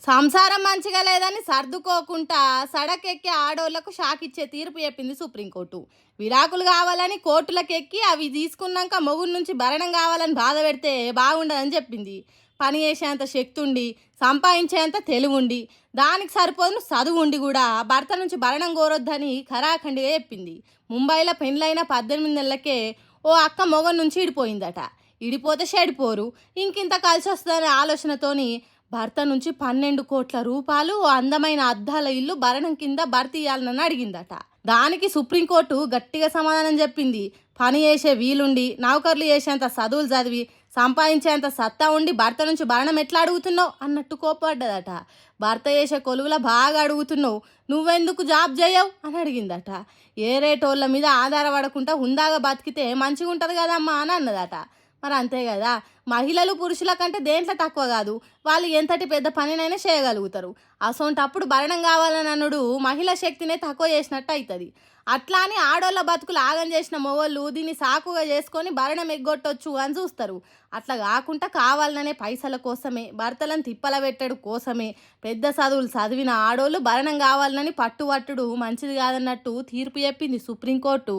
సంసారం మంచిగా లేదని సర్దుకోకుండా సడకెక్కి ఆడోళ్లకు షాక్ ఇచ్చే తీర్పు చెప్పింది సుప్రీంకోర్టు. విడాకులు కావాలని కోర్టులకెక్కి అవి తీసుకున్నాక మొగుడు నుంచి భరణం కావాలని బాధ పెడితే బాగుండదని చెప్పింది. పని చేసేంత శక్తి ఉండి, సంపాదించేంత తెలివి ఉండి, దానికి సరిపోను చదువు ఉండి కూడా భర్త నుంచి భరణం కోరొద్దని ఖరాఖండిగా చెప్పింది. ముంబైలో పెండ్లైన 18 నెలలకే ఓ అక్క మొగం నుంచి ఇడిపోయిందట. ఇడిపోతే చెడిపోరు, ఇంకింత కలిసి వస్తుందనే ఆలోచనతోని భర్త నుంచి 12 కోట్ల రూపాయలు ఓ అందమైన అద్దాల ఇల్లు భరణం కింద భర్తీ ఇయ్యాలని అడిగిందట. దానికి సుప్రీంకోర్టు గట్టిగా సమాధానం చెప్పింది. పని చేసే వీలుండి, నౌకర్లు చేసేంత చదువులు చదివి, సంపాదించేంత సత్తా ఉండి భర్త నుంచి భరణం ఎట్లా అడుగుతున్నావు అన్నట్టు కోపడ్డదట. భర్త చేసే కొలువుల బాగా అడుగుతున్నావు, నువ్వెందుకు జాబ్ చేయవు అని అడిగిందట. ఏ రేటోళ్ళ మీద ఆధారపడకుండా హుందాగా బతికితే మంచిగా ఉంటుంది కదమ్మా అని అన్నదట. మరి అంతే కదా, మహిళలు పురుషుల కంటే దేంట్లో తక్కువ కాదు, వాళ్ళు ఎంతటి పెద్ద పనినైనా చేయగలుగుతారు. అసొంటప్పుడు భరణం కావాలని అనుడు మహిళా శక్తినే తక్కువ చేసినట్టు అవుతుంది. అట్లా అని ఆడోళ్ళ బతుకులు ఆగం చేసిన మొగోళ్ళు దీన్ని సాకుగా చేసుకొని భరణం ఎగ్గొట్టొచ్చు అని చూస్తారు. అట్లా కాకుండా కావాలనే పైసల కోసమే, భర్తలను తిప్పల పెట్టడు కోసమే పెద్ద చదువులు చదివిన ఆడోళ్ళు భరణం కావాలని పట్టుబట్టుడు మంచిది కాదన్నట్టు తీర్పు చెప్పింది సుప్రీంకోర్టు.